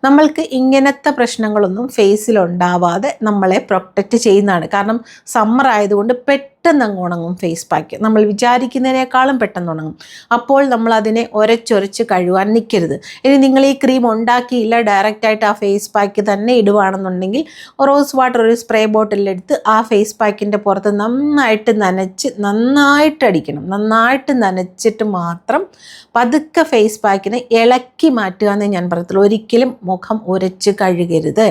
നമ്മൾക്ക് ഇങ്ങനത്തെ പ്രശ്നങ്ങളൊന്നും ഫേസിലുണ്ടാവാതെ നമ്മളെ പ്രൊട്ടക്റ്റ് ചെയ്യുന്നതാണ്. കാരണം സമ്മർ ആയതുകൊണ്ട് പെട്ടെന്ന് അങ്ങ് ഉണങ്ങും ഫേസ് പാക്ക്, നമ്മൾ വിചാരിക്കുന്നതിനേക്കാളും പെട്ടെന്ന് ഉണങ്ങും. അപ്പോൾ നമ്മൾ അതിനെ ഒരച്ചൊരച്ച് കഴുകാൻ നിൽക്കരുത്. ഇനി നിങ്ങൾ ഈ ക്രീം ഉണ്ടാക്കിയില്ല, ഡയറക്റ്റായിട്ട് ആ ഫേസ് പാക്ക് തന്നെ ഇടുവാണെന്നുണ്ടെങ്കിൽ റോസ് വാട്ടർ ഒരു സ്പ്രേ ബോട്ടിലെടുത്ത് ആ ഫേസ് പാക്കിൻ്റെ പുറത്ത് നന്നായിട്ട് അടിക്കണം. നന്നായിട്ട് നനച്ചിട്ട് മാത്രം പതുക്കെ ഫേസ് പാക്കിനെ ഇളക്കി മാറ്റുക എന്നേ ഞാൻ പറയത്തുള്ളൂ. ഒരിക്കലും മുഖം ഉരച്ച് കഴുകരുത്.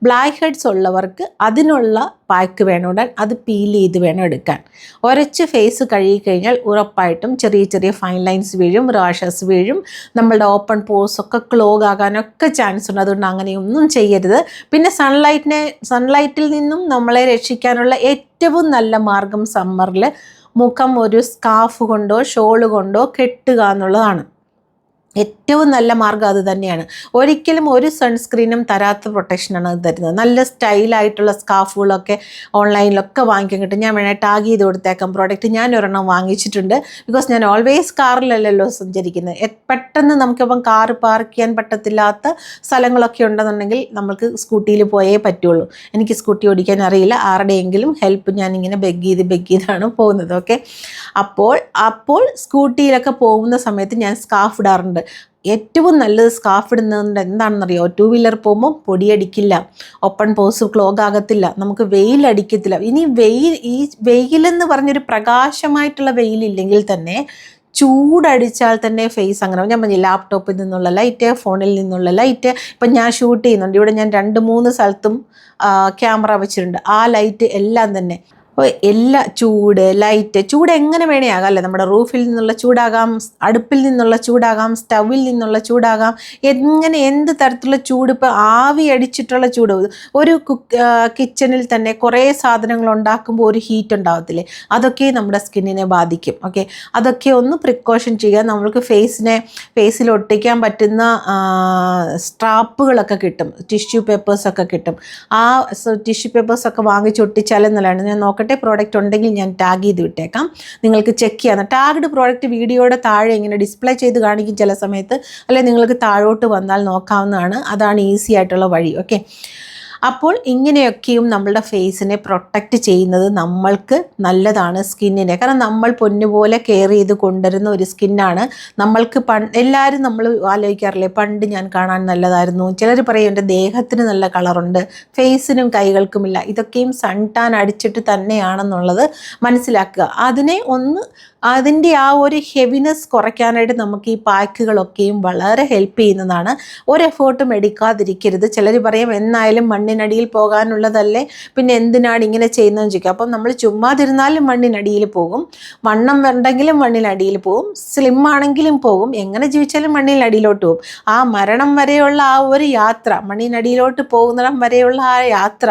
ബ്ലാക്ക് ഹെഡ്സ് ഉള്ളവർക്ക് അതിനുള്ള പാക്ക് വേണം, അത് പീൽ ചെയ്ത് വേണം എടുക്കാൻ. ഉരച്ച് ഫേസ് കഴുകിക്കഴിഞ്ഞാൽ ഉറപ്പായിട്ടും ചെറിയ ഫൈൻ ലൈൻസ് വീഴും, റാഷസ് വീഴും, നമ്മളുടെ ഓപ്പൺ പോർസ് ഒക്കെ ക്ലോഗ് ആകാനൊക്കെ ചാൻസ് ഉണ്ട്. അതുകൊണ്ട് അങ്ങനെയൊന്നും ചെയ്യരുത്. പിന്നെ സൺലൈറ്റിൽ നിന്നും നമ്മളെ രക്ഷിക്കാനുള്ള ഏറ്റവും നല്ല മാർഗം സമ്മറിൽ മുഖം ഒരു സ്കാർഫ് കൊണ്ടോ ഷോൾ കൊണ്ടോ കെട്ടുക എന്നുള്ളതാണ്. ഏറ്റവും നല്ല മാർഗ്ഗം അത് തന്നെയാണ്. ഒരിക്കലും ഒരു സൺസ്ക്രീനും തരാത്ത പ്രൊട്ടക്ഷനാണ് അത് തരുന്നത്. നല്ല സ്റ്റൈലായിട്ടുള്ള സ്കാർഫുകളൊക്കെ ഓൺലൈനിലൊക്കെ വാങ്ങിക്കാൻ കിട്ടും. ഞാൻ വേണേൽ ടാഗ് ചെയ്ത് കൊടുത്തേക്കാം പ്രോഡക്റ്റ്. ഞാൻ ഒരെണ്ണം വാങ്ങിച്ചിട്ടുണ്ട്. ബിക്കോസ് ഞാൻ ഓൾവേസ് കാറിലല്ലല്ലോ സഞ്ചരിക്കുന്നത്. പെട്ടെന്ന് നമുക്കിപ്പം കാറ് പാർക്ക് ചെയ്യാൻ പറ്റത്തില്ലാത്ത സ്ഥലങ്ങളൊക്കെ ഉണ്ടെന്നുണ്ടെങ്കിൽ നമുക്ക് സ്കൂട്ടിയിൽ പോയേ പറ്റുള്ളൂ. എനിക്ക് സ്കൂട്ടി ഓടിക്കാൻ അറിയില്ല. ആരുടെയെങ്കിലും ഹെൽപ്പ് ഞാനിങ്ങനെ ബെഗ് ചെയ്താണ് പോകുന്നത്. ഓക്കെ, അപ്പോൾ സ്കൂട്ടിയിലൊക്കെ പോകുന്ന സമയത്ത് ഞാൻ സ്കാർഫ് ഇടാറുണ്ട്. ഏറ്റവും നല്ലത് സ്കാർഫ് ഇടുന്നത് എന്താണെന്നറിയോ? 2 വീലർ പോകുമ്പോൾ പൊടിയടിക്കില്ല, ഓപ്പൺ പോസ് ക്ലോഗ് ആകത്തില്ല, നമുക്ക് വെയിലടിക്കത്തില്ല. ഇനി ഈ വെയിലെന്ന് പറഞ്ഞൊരു പ്രകാശമായിട്ടുള്ള വെയിലില്ലെങ്കിൽ തന്നെ ചൂടടിച്ചാൽ തന്നെ ഫേസ് അങ്ങനെ, ഞാൻ പറഞ്ഞു ലാപ്ടോപ്പിൽ നിന്നുള്ള ലൈറ്റ്, ഫോണിൽ നിന്നുള്ള ലൈറ്റ്. ഇപ്പം ഞാൻ ഷൂട്ട് ചെയ്യുന്നുണ്ട്, ഇവിടെ ഞാൻ 2-3 സ്ഥലത്തും ക്യാമറ വെച്ചിട്ടുണ്ട്. ആ ലൈറ്റ് എല്ലാം തന്നെ എല്ലാ ചൂട് എങ്ങനെ വേണേ ആകാം അല്ലേ? നമ്മുടെ റൂഫിൽ നിന്നുള്ള ചൂടാകാം, അടുപ്പിൽ നിന്നുള്ള ചൂടാകാം, സ്റ്റവിൽ നിന്നുള്ള ചൂടാകാം, എന്ത് തരത്തിലുള്ള ചൂട്. ഇപ്പോൾ ആവി അടിച്ചിട്ടുള്ള ചൂട്, ഒരു കിച്ചണിൽ തന്നെ കുറേ സാധനങ്ങൾ ഉണ്ടാക്കുമ്പോൾ ഒരു ഹീറ്റ് ഉണ്ടാകത്തില്ലേ? അതൊക്കെ നമ്മുടെ സ്കിന്നിനെ ബാധിക്കും. ഓക്കെ, അതൊക്കെ ഒന്ന് പ്രിക്കോഷൻ ചെയ്യുക. നമ്മൾക്ക് ഫേസിൽ ഒട്ടിക്കാൻ പറ്റുന്ന സ്ട്രാപ്പുകളൊക്കെ കിട്ടും, ടിഷ്യൂ പേപ്പേഴ്സൊക്കെ കിട്ടും. ആ ടിഷ്യൂ പേപ്പേഴ്സൊക്കെ വാങ്ങിച്ചൊട്ടിച്ചാലും നല്ലതാണ്. ഞാൻ നോക്കട്ടെ, പ്രോഡക്റ്റ് ഉണ്ടെങ്കിൽ ഞാൻ ടാഗ് ചെയ്ത് വിട്ടേക്കാം, നിങ്ങൾക്ക് ചെക്ക് ചെയ്യാം. ടാഗ്ഡ് പ്രോഡക്റ്റ് വീഡിയോയുടെ താഴെ ഇങ്ങനെ ഡിസ്പ്ലേ ചെയ്ത് കാണിക്കും ചില സമയത്ത്, അല്ലെങ്കിൽ നിങ്ങൾക്ക് താഴോട്ട് വന്നാൽ നോക്കാവുന്നതാണ്. അതാണ് ഈസി ആയിട്ടുള്ള വഴി. ഓക്കെ, അപ്പോൾ ഇങ്ങനെയൊക്കെയും നമ്മളുടെ ഫേസിനെ പ്രൊട്ടക്റ്റ് ചെയ്യുന്നത് നമ്മൾക്ക് നല്ലതാണ്, സ്കിന്നിനെ. കാരണം നമ്മൾ പൊന്നുപോലെ കെയർ ചെയ്ത് കൊണ്ടുവരുന്ന ഒരു സ്കിന്നാണ് നമ്മൾക്ക്. എല്ലാവരും നമ്മൾ ആലോചിക്കാറില്ലേ, പണ്ട് ഞാൻ കാണാൻ നല്ലതായിരുന്നു. ചിലർ പറയും എൻ്റെ ദേഹത്തിന് നല്ല കളറുണ്ട്, ഫേസിനും കൈകൾക്കുമില്ല. ഇതൊക്കെയും സൺ ടാൻ അടിച്ചിട്ട് തന്നെയാണെന്നുള്ളത് മനസ്സിലാക്കുക. അതിൻ്റെ ആ ഒരു ഹെവിനെസ് കുറയ്ക്കാനായിട്ട് നമുക്ക് ഈ പാക്കുകളൊക്കെയും വളരെ ഹെൽപ്പ് ചെയ്യുന്നതാണ്. ഒരു എഫേർട്ടും എടുക്കാതിരിക്കരുത്. ചിലർ പറയും എന്നായാലും മണ്ണിനടിയിൽ പോകാനുള്ളതല്ലേ, പിന്നെ എന്തിനാണ് ഇങ്ങനെ ചെയ്യുന്നതെന്ന് ചോദിക്കുക. അപ്പം നമ്മൾ ചുമ്മാതിരുന്നാലും മണ്ണിനടിയിൽ പോകും, വണ്ണം ഉണ്ടെങ്കിലും മണ്ണിനടിയിൽ പോകും, സ്ലിം ആണെങ്കിലും പോകും, എങ്ങനെ ജീവിച്ചാലും മണ്ണിനടിയിലോട്ട് പോകും. ആ മരണം വരെയുള്ള ആ ഒരു യാത്ര, മണ്ണിനടിയിലോട്ട് പോകുന്നിടം വരെയുള്ള ആ യാത്ര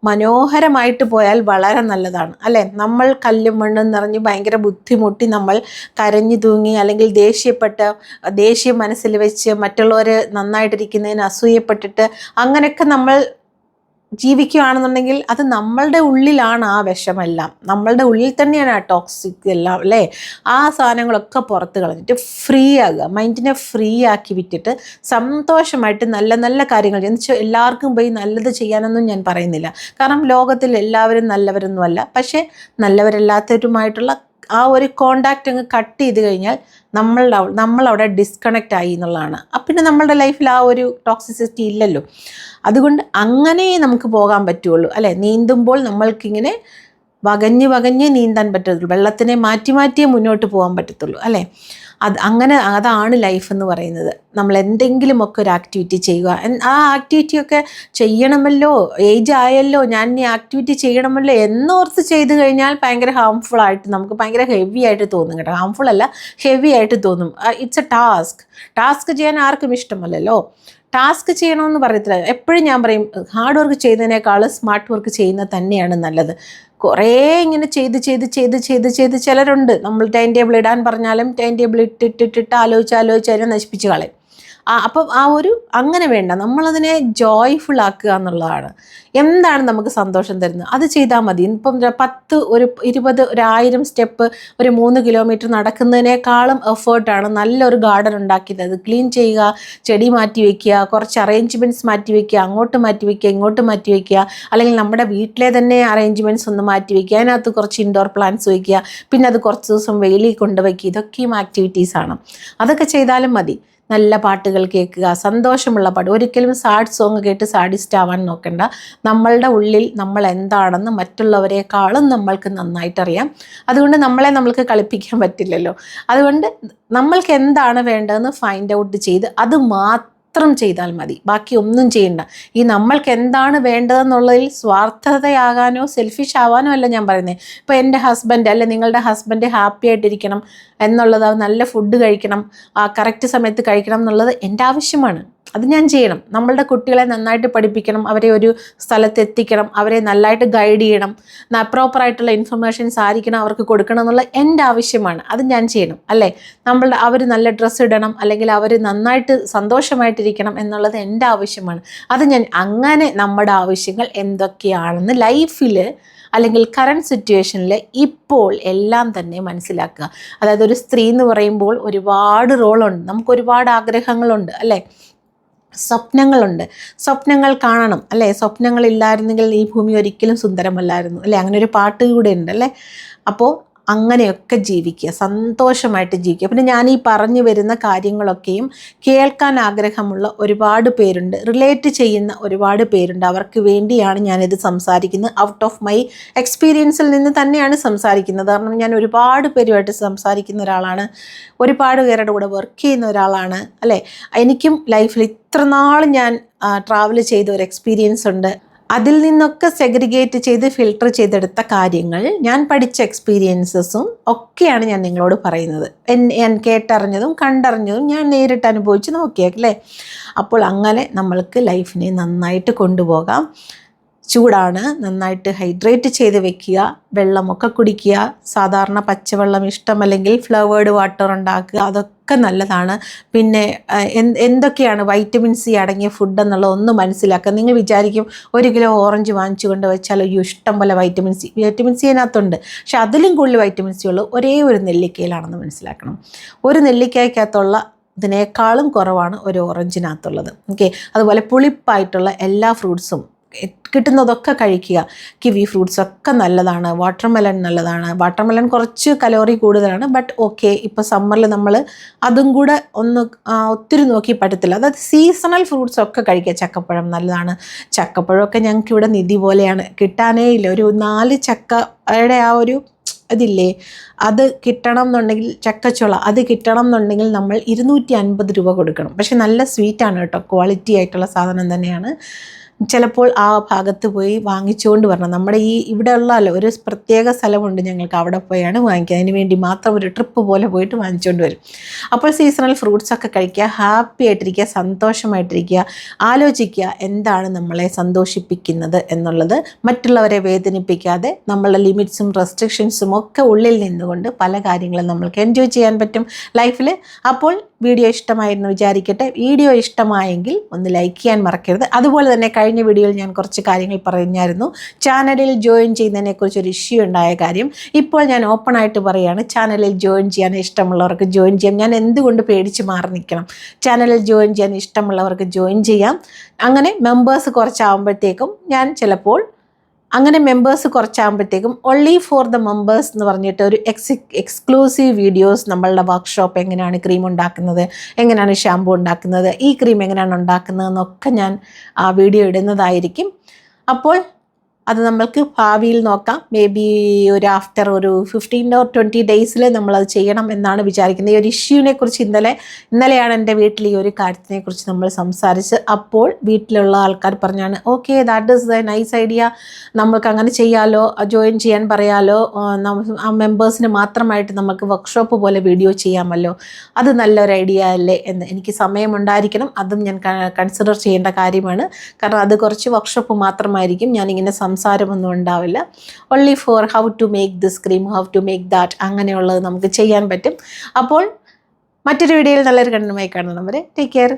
മനോഹരമായിട്ട് പോയാൽ വളരെ നല്ലതാണ് അല്ലേ? നമ്മൾ കല്ലും മണ്ണും നിറഞ്ഞ് ഭയങ്കര ബുദ്ധിമുട്ടി നമ്മൾ കരഞ്ഞു തൂങ്ങി, അല്ലെങ്കിൽ ദേഷ്യം മനസ്സിൽ വെച്ച് മറ്റുള്ളവർ നന്നായിട്ടിരിക്കുന്നതിന് അസൂയപ്പെട്ടിട്ട് അങ്ങനെയൊക്കെ നമ്മൾ ജീവിക്കുകയാണെന്നുണ്ടെങ്കിൽ അത് നമ്മളുടെ ഉള്ളിലാണ് ആ വിഷമെല്ലാം, നമ്മളുടെ ഉള്ളിൽ തന്നെയാണ് ആ ടോക്സിക് എല്ലാം അല്ലേ? ആ സാധനങ്ങളൊക്കെ പുറത്ത് കളഞ്ഞിട്ട് ഫ്രീ ആകുക, മൈൻഡിനെ ഫ്രീ ആക്കി വിട്ടിട്ട് സന്തോഷമായിട്ട് നല്ല നല്ല കാര്യങ്ങൾ ചെയ്യുക. എല്ലാവർക്കും പോയി നല്ലത് ചെയ്യാനൊന്നും ഞാൻ പറയുന്നില്ല, കാരണം ലോകത്തിൽ എല്ലാവരും നല്ലവരൊന്നുമല്ല. പക്ഷേ നല്ലവരല്ലാത്തവരുമായിട്ടുള്ള ആ ഒരു കോണ്ടാക്റ്റ് അങ്ങ് കട്ട് ചെയ്ത് കഴിഞ്ഞാൽ നമ്മളവിടെ ഡിസ്കണക്റ്റ് ആയി എന്നുള്ളതാണ്. പിന്നെ നമ്മളുടെ ലൈഫിൽ ആ ഒരു ടോക്സിസിറ്റി ഇല്ലല്ലോ. അതുകൊണ്ട് അങ്ങനെ നമുക്ക് പോകാൻ പറ്റുള്ളൂ അല്ലേ? നീന്തുമ്പോൾ നമ്മൾക്കിങ്ങനെ വകഞ്ഞ് നീന്താൻ പറ്റത്തുള്ളൂ, വെള്ളത്തിനെ മാറ്റിയേ മുന്നോട്ട് പോകാൻ പറ്റത്തുള്ളൂ അല്ലേ? അതാണ് ലൈഫ് എന്ന് പറയുന്നത്. നമ്മൾ എന്തെങ്കിലുമൊക്കെ ഒരു ആക്ടിവിറ്റി ചെയ്യുക. ആ ആക്ടിവിറ്റിയൊക്കെ ചെയ്യണമല്ലോ, ഏജ് ആയല്ലോ, ഞാൻ ഈ ആക്ടിവിറ്റി ചെയ്യണമല്ലോ എന്നോർത്ത് ചെയ്ത് കഴിഞ്ഞാൽ ഭയങ്കര ഹാംഫുള്ളായിട്ട്, നമുക്ക് ഭയങ്കര ഹെവി ആയിട്ട് തോന്നും കേട്ടോ. ഹാംഫുൾ അല്ല, ഹെവി ആയിട്ട് തോന്നും. ഇറ്റ്സ് എ ടാസ്ക് ചെയ്യാൻ ആർക്കും ഇഷ്ടമല്ലല്ലോ. ടാസ്ക് ചെയ്യണമെന്ന് പറയത്തില്ല. എപ്പോഴും ഞാൻ പറയും, ഹാർഡ് വർക്ക് ചെയ്യുന്നതിനേക്കാൾ സ്മാർട്ട് വർക്ക് ചെയ്യുന്നത് തന്നെയാണ് നല്ലത്. കുറേ ഇങ്ങനെ ചെയ്ത് ചിലരുണ്ട്, നമ്മൾ ടൈം ടേബിൾ ഇടാൻ പറഞ്ഞാലും ടൈം ടേബിൾ ഇട്ടിട്ട് ആലോചിച്ച് അതിനെ നശിപ്പിച്ച് കളയും. അപ്പം അങ്ങനെ വേണ്ട, നമ്മളതിനെ ജോയ്ഫുൾ ആക്കുക എന്നുള്ളതാണ്. എന്താണ് നമുക്ക് സന്തോഷം തരുന്നത് അത് ചെയ്താൽ മതി. ഇപ്പം 10, 20, 1000 സ്റ്റെപ്പ്, 3 കിലോമീറ്റർ നടക്കുന്നതിനേക്കാളും എഫേർട്ടാണ് നല്ലൊരു ഗാർഡൻ ഉണ്ടാക്കിയത് അത് ക്ലീൻ ചെയ്യുക, ചെടി മാറ്റി വയ്ക്കുക, കുറച്ച് അറേഞ്ച്മെൻറ്റ്സ് മാറ്റി വയ്ക്കുക, അങ്ങോട്ട് മാറ്റി വയ്ക്കുക, ഇങ്ങോട്ട് മാറ്റി വയ്ക്കുക, അല്ലെങ്കിൽ നമ്മുടെ വീട്ടിലെ തന്നെ അറേഞ്ച്മെൻറ്റ്സ് ഒന്ന് മാറ്റി വയ്ക്കുക, അതിനകത്ത് കുറച്ച് ഇൻഡോർ പ്ലാന്റ്സ് വയ്ക്കുക, പിന്നെ അത് കുറച്ച് ദിവസം വെയിലിൽ കൊണ്ടുവയ്ക്കുക. ഇതൊക്കെയും ആക്ടിവിറ്റീസാണ്. അതൊക്കെ ചെയ്താലും മതി. നല്ല പാട്ടുകൾ കേൾക്കുക, സന്തോഷമുള്ള പാട്ട്. ഒരിക്കലും സാഡ് സോങ് കേട്ട് സാഡിസ്റ്റ് ആവാൻ നോക്കണ്ട. നമ്മളുടെ ഉള്ളിൽ നമ്മൾ എന്താണെന്ന് മറ്റുള്ളവരെക്കാളും നമ്മൾക്ക് നന്നായിട്ടറിയാം. അതുകൊണ്ട് നമ്മൾക്ക് കളിപ്പിക്കാൻ പറ്റില്ലല്ലോ. അതുകൊണ്ട് നമ്മൾക്ക് എന്താണ് വേണ്ടതെന്ന് ഫൈൻഡ് ഔട്ട് ചെയ്ത് അത് മാത്രം ചെയ്താൽ മതി, ബാക്കി ഒന്നും ചെയ്യണ്ട. ഈ നമ്മൾക്ക് എന്താണ് വേണ്ടതെന്നുള്ളതിൽ സ്വാർത്ഥതയാകാനോ സെൽഫിഷ് ആവാനോ അല്ല ഞാൻ പറയുന്നത്. ഇപ്പോൾ എൻ്റെ ഹസ്ബൻഡ് അല്ലെ നിങ്ങളുടെ ഹസ്ബൻഡ് ഹാപ്പി ആയിട്ടിരിക്കണം എന്നുള്ളത്, നല്ല ഫുഡ് കഴിക്കണം, കറക്റ്റ് സമയത്ത് കഴിക്കണം എന്നുള്ളത് എൻ്റെ ആവശ്യമാണ്. അത് ഞാൻ ചെയ്യണം. നമ്മളുടെ കുട്ടികളെ നന്നായിട്ട് പഠിപ്പിക്കണം, അവരെ ഒരു സ്ഥലത്ത് എത്തിക്കണം, അവരെ നല്ലതായിട്ട് ഗൈഡ് ചെയ്യണം, പ്രോപ്പറായിട്ടുള്ള ഇൻഫർമേഷൻസ് ആയിരിക്കണം അവർക്ക് കൊടുക്കണം എന്നുള്ള എൻ്റെ ആവശ്യമാണ്. അത് ഞാൻ ചെയ്യണം അല്ലേ. അവർ നല്ല ഡ്രസ്സ് ഇടണം, അല്ലെങ്കിൽ അവർ നന്നായിട്ട് സന്തോഷമായിട്ടിരിക്കണം എന്നുള്ളത് എൻ്റെ ആവശ്യമാണ്. അത് ഞാൻ അങ്ങനെ നമ്മുടെ ആവശ്യങ്ങൾ എന്തൊക്കെയാണെന്ന് ലൈഫിൽ അല്ലെങ്കിൽ കറണ്ട് സിറ്റുവേഷനിൽ ഇപ്പോൾ എല്ലാം തന്നെ മനസ്സിലാക്കുക. അതായത് ഒരു സ്ത്രീ എന്ന് പറയുമ്പോൾ ഒരുപാട് റോളുണ്ട്, നമുക്ക് ഒരുപാട് ആഗ്രഹങ്ങളുണ്ട് അല്ലേ, സ്വപ്നങ്ങളുണ്ട്, സ്വപ്നങ്ങൾ കാണണം അല്ലേ. സ്വപ്നങ്ങളില്ലായിരുന്നെങ്കിൽ ഈ ഭൂമി ഒരിക്കലും സുന്ദരമല്ലായിരുന്നു അല്ലേ. അങ്ങനെ ഒരു പാട്ട് കൂടെ ഉണ്ട് അല്ലേ. അപ്പോൾ അങ്ങനെയൊക്കെ ജീവിക്കുക, സന്തോഷമായിട്ട് ജീവിക്കുക. പിന്നെ ഞാൻ ഈ പറഞ്ഞു വരുന്ന കാര്യങ്ങളൊക്കെയും കേൾക്കാൻ ആഗ്രഹമുള്ള ഒരുപാട് പേരുണ്ട്, റിലേറ്റ് ചെയ്യുന്ന ഒരുപാട് പേരുണ്ട്. അവർക്ക് വേണ്ടിയാണ് ഞാനിത് സംസാരിക്കുന്നത്. ഔട്ട് ഓഫ് മൈ എക്സ്പീരിയൻസിൽ നിന്ന് തന്നെയാണ് സംസാരിക്കുന്നത്. കാരണം ഞാൻ ഒരുപാട് പേരുമായിട്ട് സംസാരിക്കുന്ന ഒരാളാണ്, ഒരുപാട് പേരുടെ കൂടെ വർക്ക് ചെയ്യുന്ന ഒരാളാണ് അല്ലേ. എനിക്കും ലൈഫിൽ ഇത്ര നാൾ ഞാൻ ട്രാവൽ ചെയ്ത ഒരു എക്സ്പീരിയൻസ് ഉണ്ട്. അതിൽ നിന്നൊക്കെ സെഗ്രിഗേറ്റ് ചെയ്ത് ഫിൽട്ടർ ചെയ്തെടുത്ത കാര്യങ്ങൾ, ഞാൻ പഠിച്ച എക്സ്പീരിയൻസസും ഒക്കെയാണ് ഞാൻ നിങ്ങളോട് പറയുന്നത്. ഞാൻ കേട്ടറിഞ്ഞതും കണ്ടറിഞ്ഞതും ഞാൻ നേരിട്ട് അനുഭവിച്ച് നോക്കിയേക്കല്ലേ. അപ്പോൾ അങ്ങനെ നമ്മൾക്ക് ലൈഫിനെ നന്നായിട്ട് കൊണ്ടുപോകാം. ചൂടാണ്, നന്നായിട്ട് ഹൈഡ്രേറ്റ് ചെയ്ത് വെക്കുക, വെള്ളമൊക്കെ കുടിക്കുക. സാധാരണ പച്ചവെള്ളം ഇഷ്ടമല്ലെങ്കിൽ ഫ്ലവേർഡ് വാട്ടർ ഉണ്ടാക്കുക, അതൊക്കെ നല്ലതാണ്. പിന്നെ എന്തൊക്കെയാണ് വൈറ്റമിൻ സി അടങ്ങിയ ഫുഡ് എന്നുള്ളത് ഒന്ന് മനസ്സിലാക്കുക. നിങ്ങൾ വിചാരിക്കും 1 കിലോ ഓറഞ്ച് വാങ്ങിച്ചു കൊണ്ട് വെച്ചാൽ ഇഷ്ടം പോലെ വൈറ്റമിൻ സി അതിനകത്തുണ്ട്. പക്ഷെ അതിലും കൂടുതൽ വൈറ്റമിൻ സി ഉള്ളത് ഒരേ ഒരു നെല്ലിക്കയിലാണെന്ന് മനസ്സിലാക്കണം. ഒരു നെല്ലിക്കയ്ക്കകത്തുള്ള ഇതിനേക്കാളും കുറവാണ് ഒരു ഓറഞ്ചിനകത്തുള്ളത്. ഓക്കെ, അതുപോലെ പുളിപ്പായിട്ടുള്ള എല്ലാ ഫ്രൂട്ട്സും കിട്ടുന്നതൊക്കെ കഴിക്കുക. കിവി ഫ്രൂട്ട്സൊക്കെ നല്ലതാണ്, വാട്ടർമെലൺ നല്ലതാണ്. വാട്ടർമെലൺ കുറച്ച് കലോറി കൂടുതലാണ്, ബട്ട് ഓക്കെ. ഇപ്പോൾ സമ്മറിൽ നമ്മൾ അതും കൂടെ ഒത്തിരി നോക്കി പറ്റത്തില്ല. അതായത് സീസണൽ ഫ്രൂട്ട്സൊക്കെ കഴിക്കുക. ചക്കപ്പഴം നല്ലതാണ്. ചക്കപ്പഴമൊക്കെ ഞങ്ങൾക്ക് ഇവിടെ നിധി പോലെയാണ്, കിട്ടാനേ ഇല്ല. ഒരു 4 ചക്കയുടെ ആ ഒരു ഇതില്ലേ, അത് കിട്ടണം എന്നുണ്ടെങ്കിൽ, ചക്കച്ചുള അത് കിട്ടണം എന്നുണ്ടെങ്കിൽ നമ്മൾ 250 രൂപ കൊടുക്കണം. പക്ഷെ നല്ല സ്വീറ്റാണ് കേട്ടോ, ക്വാളിറ്റി ആയിട്ടുള്ള സാധനം തന്നെയാണ്. ചിലപ്പോൾ ആ ഭാഗത്ത് പോയി വാങ്ങിച്ചുകൊണ്ട് വരണം. നമ്മുടെ ഇവിടെ ഉള്ളല്ലോ ഒരു പ്രത്യേക സ്ഥലമുണ്ട് ഞങ്ങൾക്ക്, അവിടെ പോയാണ് വാങ്ങിക്കുക. അതിന് വേണ്ടി മാത്രം ഒരു ട്രിപ്പ് പോലെ പോയിട്ട് വാങ്ങിച്ചുകൊണ്ട് വരും. അപ്പോൾ സീസണൽ ഫ്രൂട്ട്സൊക്കെ കഴിക്കുക, ഹാപ്പി ആയിട്ടിരിക്കുക, സന്തോഷമായിട്ടിരിക്കുക. ആലോചിക്കുക എന്താണ് നമ്മളെ സന്തോഷിപ്പിക്കുന്നത് എന്നുള്ളത്. മറ്റുള്ളവരെ വേദനിപ്പിക്കാതെ നമ്മളുടെ ലിമിറ്റ്സും റെസ്ട്രിക്ഷൻസും ഒക്കെ ഉള്ളിൽ നിന്നുകൊണ്ട് പല കാര്യങ്ങളും നമ്മൾക്ക് എൻജോയ് ചെയ്യാൻ പറ്റും ലൈഫിൽ. അപ്പോൾ വീഡിയോ ഇഷ്ടമായിരുന്നു വിചാരിക്കട്ടെ. വീഡിയോ ഇഷ്ടമായെങ്കിൽ ഒന്ന് ലൈക്ക് ചെയ്യാൻ മറക്കരുത്. അതുപോലെ തന്നെ കഴിഞ്ഞ വീഡിയോയിൽ ഞാൻ കുറച്ച് കാര്യങ്ങൾ പറഞ്ഞായിരുന്നു. ചാനലിൽ ജോയിൻ ചെയ്യുന്നതിനെക്കുറിച്ച് ഒരു ഇഷ്യൂ ഉണ്ടായ കാര്യം ഇപ്പോൾ ഞാൻ ഓപ്പൺ ആയിട്ട് പറയുകയാണ്. ചാനലിൽ ജോയിൻ ചെയ്യാൻ ഇഷ്ടമുള്ളവർക്ക് ജോയിൻ ചെയ്യാം. ഞാൻ എന്തുകൊണ്ട് പേടിച്ച് മാറി നിൽക്കണം? ചാനലിൽ ജോയിൻ ചെയ്യാൻ ഇഷ്ടമുള്ളവർക്ക് ജോയിൻ ചെയ്യാം. അങ്ങനെ മെമ്പേഴ്സ് കുറച്ചാകുമ്പോഴത്തേക്കും ഞാൻ ചിലപ്പോൾ ഓൺലി ഫോർ ദ മെമ്പേഴ്സ് എന്ന് പറഞ്ഞിട്ട് ഒരു എക്സ്ക്ലൂസീവ് വീഡിയോസ്, നമ്മളുടെ വർക്ക്ഷോപ്പ് എങ്ങനെയാണ് ക്രീം ഉണ്ടാക്കുന്നത്, എങ്ങനെയാണ് ഷാമ്പു ഉണ്ടാക്കുന്നത്, ഈ ക്രീം എങ്ങനെയാണ് ഉണ്ടാക്കുന്നതെന്നൊക്കെ ഞാൻ ആ വീഡിയോ ഇടുന്നതായിരിക്കും. അപ്പോൾ അത് നമ്മൾക്ക് ഭാവിയിൽ നോക്കാം. മേ ബി ആഫ്റ്റർ ഒരു 15 or 20 ഡേയ്സിൽ നമ്മളത് ചെയ്യണം എന്നാണ് വിചാരിക്കുന്നത്. ഈ ഒരു ഇഷ്യൂവിനെ കുറിച്ച് ഇന്നലെയാണ് എൻ്റെ വീട്ടിൽ ഈ ഒരു കാര്യത്തിനെ കുറിച്ച് നമ്മൾ സംസാരിച്ച്. അപ്പോൾ വീട്ടിലുള്ള ആൾക്കാർ പറഞ്ഞാണ്, okay that is A nice idea, നമ്മൾക്ക് അങ്ങനെ ചെയ്യാമല്ലോ, ജോയിൻ ചെയ്യാൻ പറയാമല്ലോ, ആ മെമ്പേഴ്സിന് മാത്രമായിട്ട് നമുക്ക് വർക്ക്ഷോപ്പ് പോലെ വീഡിയോ ചെയ്യാമല്ലോ, അത് നല്ലൊരു ഐഡിയ അല്ലേ എന്ന്. എനിക്ക് സമയമുണ്ടായിരിക്കണം, അതും ഞാൻ കൺസിഡർ ചെയ്യേണ്ട കാര്യമാണ്. കാരണം അത് കുറച്ച് വർക്ക്ഷോപ്പ് മാത്രമായിരിക്കും, ഞാനിങ്ങനെ സംസാരമൊന്നും ഉണ്ടാവില്ല. Only for how to make this cream, how to make that, അങ്ങനെയുള്ളത് നമുക്ക് ചെയ്യാൻ പറ്റും. അപ്പോൾ മറ്റൊരു വീഡിയോയിൽ നല്ലൊരു കണ്ടന്റുമായി കാണുന്നവരെ ടേക്ക് കെയർ.